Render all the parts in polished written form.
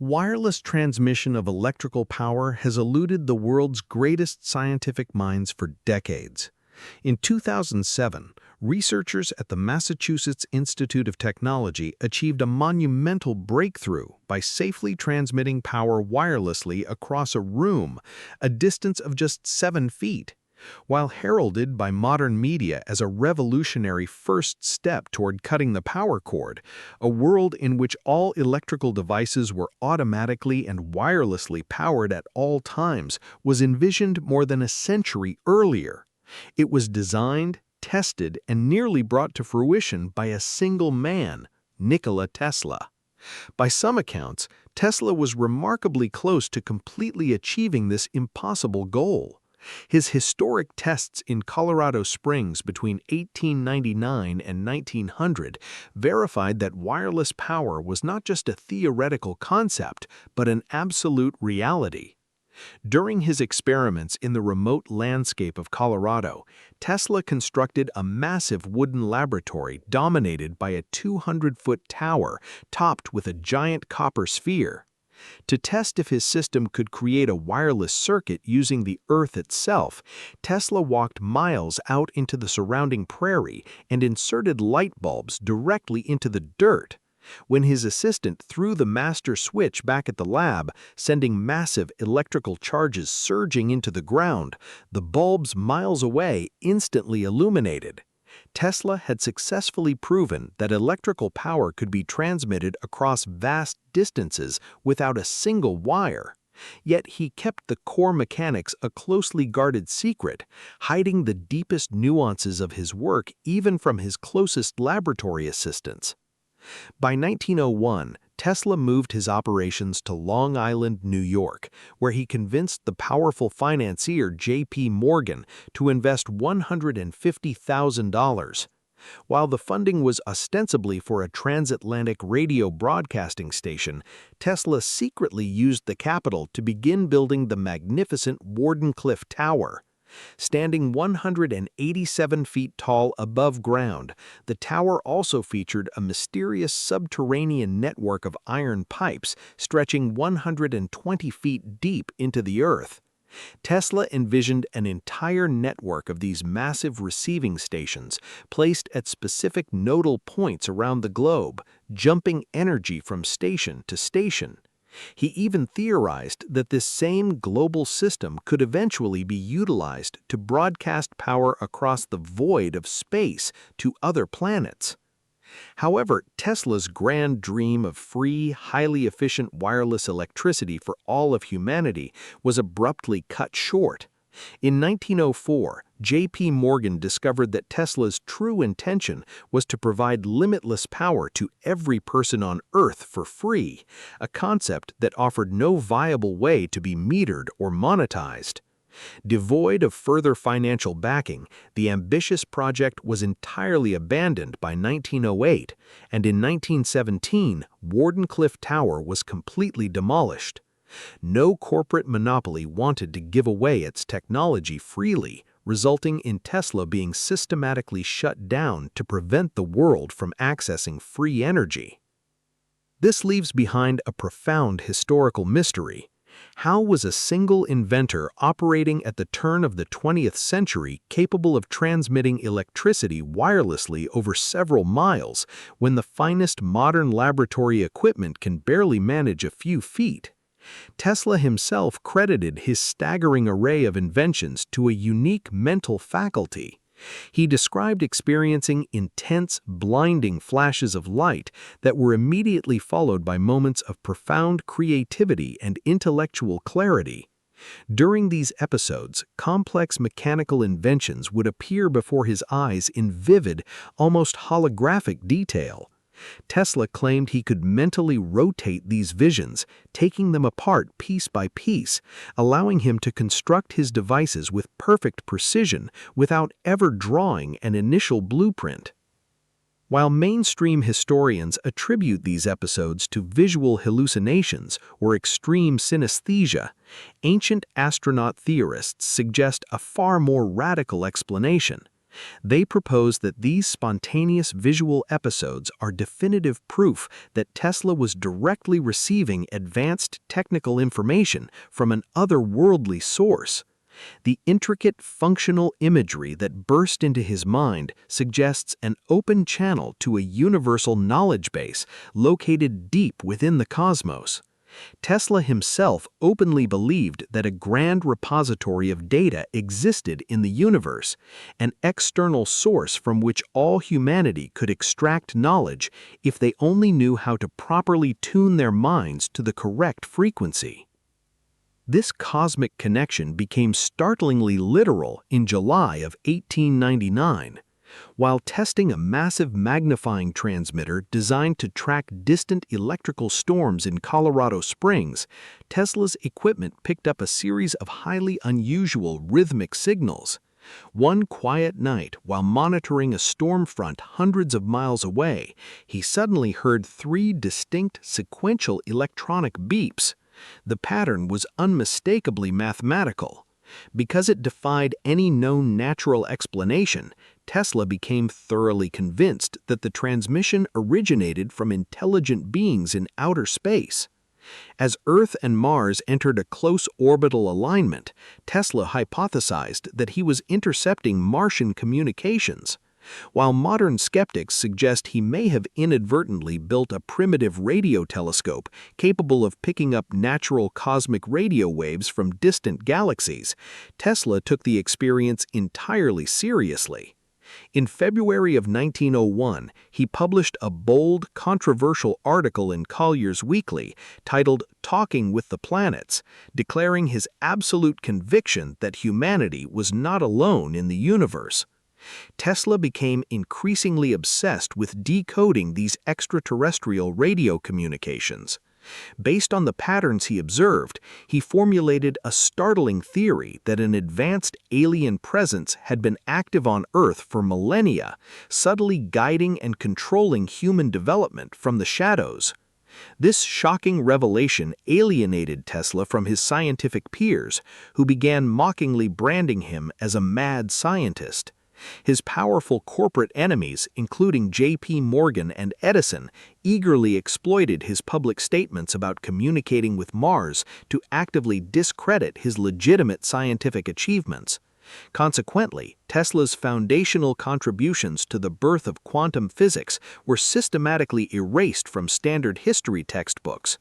Wireless transmission of electrical power has eluded the world's greatest scientific minds for decades. In 2007, researchers at the Massachusetts Institute of Technology achieved a monumental breakthrough by safely transmitting power wirelessly across a room, a distance of just 7 feet. While heralded by modern media as a revolutionary first step toward cutting the power cord, a world in which all electrical devices were automatically and wirelessly powered at all times was envisioned more than a century earlier. It was designed, tested, and nearly brought to fruition by a single man, Nikola Tesla. By some accounts, Tesla was remarkably close to completely achieving this impossible goal. His historic tests in Colorado Springs between 1899 and 1900 verified that wireless power was not just a theoretical concept, but an absolute reality. During his experiments in the remote landscape of Colorado, Tesla constructed a massive wooden laboratory dominated by a 200-foot tower topped with a giant copper sphere. To test if his system could create a wireless circuit using the Earth itself, Tesla walked miles out into the surrounding prairie and inserted light bulbs directly into the dirt. When his assistant threw the master switch back at the lab, sending massive electrical charges surging into the ground, the bulbs miles away instantly illuminated. Tesla had successfully proven that electrical power could be transmitted across vast distances without a single wire. Yet he kept the core mechanics a closely guarded secret, hiding the deepest nuances of his work even from his closest laboratory assistants. By 1901, Tesla moved his operations to Long Island, New York, where he convinced the powerful financier J.P. Morgan to invest $150,000. While the funding was ostensibly for a transatlantic radio broadcasting station, Tesla secretly used the capital to begin building the magnificent Wardenclyffe Tower. Standing 187 feet tall above ground, the tower also featured a mysterious subterranean network of iron pipes stretching 120 feet deep into the earth. Tesla envisioned an entire network of these massive receiving stations placed at specific nodal points around the globe, jumping energy from station to station. He even theorized that this same global system could eventually be utilized to broadcast power across the void of space to other planets. However, Tesla's grand dream of free, highly efficient wireless electricity for all of humanity was abruptly cut short. In 1904, J.P. Morgan discovered that Tesla's true intention was to provide limitless power to every person on Earth for free, a concept that offered no viable way to be metered or monetized. Devoid of further financial backing, the ambitious project was entirely abandoned by 1908, and in 1917, Wardenclyffe Tower was completely demolished. No corporate monopoly wanted to give away its technology freely, resulting in Tesla being systematically shut down to prevent the world from accessing free energy. This leaves behind a profound historical mystery. How was a single inventor operating at the turn of the 20th century capable of transmitting electricity wirelessly over several miles when the finest modern laboratory equipment can barely manage a few feet? Tesla himself credited his staggering array of inventions to a unique mental faculty. He described experiencing intense, blinding flashes of light that were immediately followed by moments of profound creativity and intellectual clarity. During these episodes, complex mechanical inventions would appear before his eyes in vivid, almost holographic detail. Tesla claimed he could mentally rotate these visions, taking them apart piece by piece, allowing him to construct his devices with perfect precision without ever drawing an initial blueprint. While mainstream historians attribute these episodes to visual hallucinations or extreme synesthesia, ancient astronaut theorists suggest a far more radical explanation. They propose that these spontaneous visual episodes are definitive proof that Tesla was directly receiving advanced technical information from an otherworldly source. The intricate functional imagery that burst into his mind suggests an open channel to a universal knowledge base located deep within the cosmos. Tesla himself openly believed that a grand repository of data existed in the universe, an external source from which all humanity could extract knowledge if they only knew how to properly tune their minds to the correct frequency. This cosmic connection became startlingly literal in July of 1899. While testing a massive magnifying transmitter designed to track distant electrical storms in Colorado Springs, Tesla's equipment picked up a series of highly unusual rhythmic signals. One quiet night, while monitoring a storm front hundreds of miles away, he suddenly heard 3 distinct sequential electronic beeps. The pattern was unmistakably mathematical. Because it defied any known natural explanation, Tesla became thoroughly convinced that the transmission originated from intelligent beings in outer space. As Earth and Mars entered a close orbital alignment, Tesla hypothesized that he was intercepting Martian communications. While modern skeptics suggest he may have inadvertently built a primitive radio telescope capable of picking up natural cosmic radio waves from distant galaxies, Tesla took the experience entirely seriously. In February of 1901, he published a bold, controversial article in Collier's Weekly titled "Talking with the Planets," declaring his absolute conviction that humanity was not alone in the universe. Tesla became increasingly obsessed with decoding these extraterrestrial radio communications. Based on the patterns he observed, he formulated a startling theory that an advanced alien presence had been active on Earth for millennia, subtly guiding and controlling human development from the shadows. This shocking revelation alienated Tesla from his scientific peers, who began mockingly branding him as a mad scientist. His powerful corporate enemies, including J.P. Morgan and Edison, eagerly exploited his public statements about communicating with Mars to actively discredit his legitimate scientific achievements. Consequently, Tesla's foundational contributions to the birth of quantum physics were systematically erased from standard history textbooks.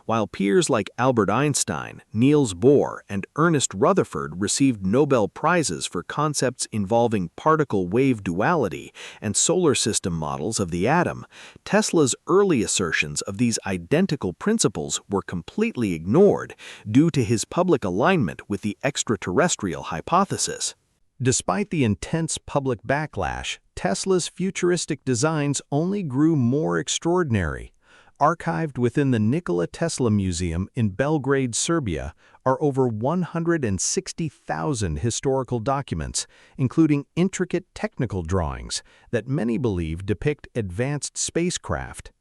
While peers like Albert Einstein, Niels Bohr, and Ernest Rutherford received Nobel Prizes for concepts involving particle-wave duality and solar system models of the atom, Tesla's early assertions of these identical principles were completely ignored due to his public alignment with the extraterrestrial hypothesis. Despite the intense public backlash, Tesla's futuristic designs only grew more extraordinary. Archived within the Nikola Tesla Museum in Belgrade, Serbia, are over 160,000 historical documents, including intricate technical drawings that many believe depict advanced spacecraft.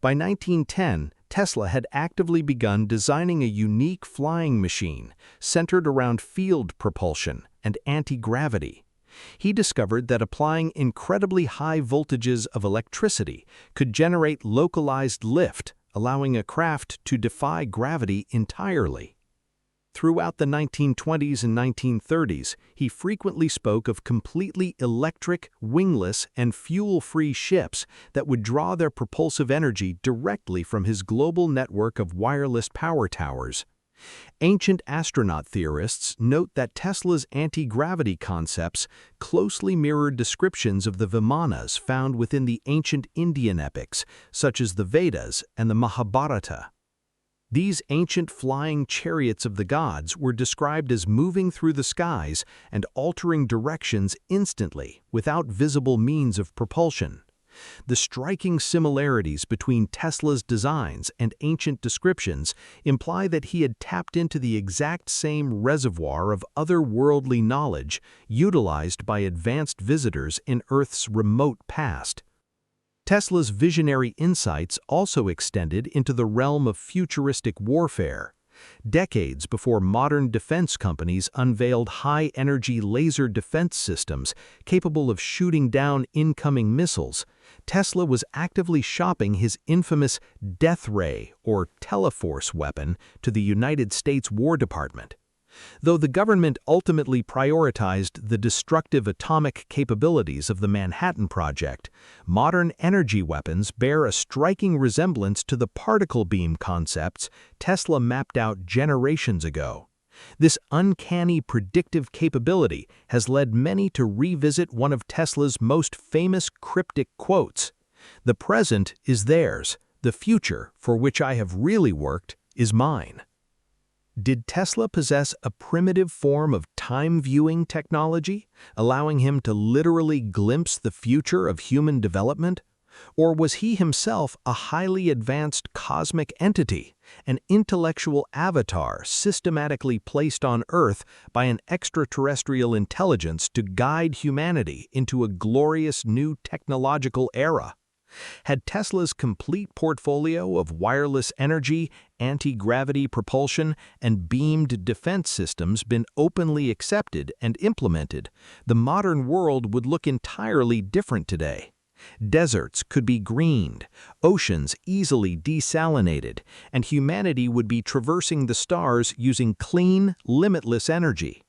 By 1910, Tesla had actively begun designing a unique flying machine centered around field propulsion and anti-gravity. He discovered that applying incredibly high voltages of electricity could generate localized lift, allowing a craft to defy gravity entirely. Throughout the 1920s and 1930s, he frequently spoke of completely electric, wingless, and fuel-free ships that would draw their propulsive energy directly from his global network of wireless power towers. Ancient astronaut theorists note that Tesla's anti-gravity concepts closely mirrored descriptions of the Vimanas found within the ancient Indian epics, such as the Vedas and the Mahabharata. These ancient flying chariots of the gods were described as moving through the skies and altering directions instantly without visible means of propulsion. The striking similarities between Tesla's designs and ancient descriptions imply that he had tapped into the exact same reservoir of otherworldly knowledge utilized by advanced visitors in Earth's remote past. Tesla's visionary insights also extended into the realm of futuristic warfare. decades before modern defense companies unveiled high-energy laser defense systems capable of shooting down incoming missiles. Tesla was actively shopping his infamous death ray, or teleforce weapon, to the United States War Department. Though the government ultimately prioritized the destructive atomic capabilities of the Manhattan Project, modern energy weapons bear a striking resemblance to the particle beam concepts Tesla mapped out generations ago. This uncanny predictive capability has led many to revisit one of Tesla's most famous cryptic quotes: "The present is theirs, the future, for which I have really worked, is mine." Did Tesla possess a primitive form of time-viewing technology, allowing him to literally glimpse the future of human development? Or was he himself a highly advanced cosmic entity, an intellectual avatar systematically placed on Earth by an extraterrestrial intelligence to guide humanity into a glorious new technological era? Had Tesla's complete portfolio of wireless energy, anti-gravity propulsion, and beamed defense systems been openly accepted and implemented, the modern world would look entirely different today. Deserts could be greened, oceans easily desalinated, and humanity would be traversing the stars using clean, limitless energy.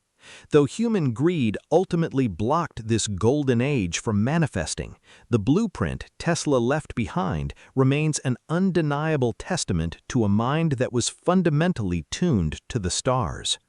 Though human greed ultimately blocked this golden age from manifesting, the blueprint Tesla left behind remains an undeniable testament to a mind that was fundamentally tuned to the stars.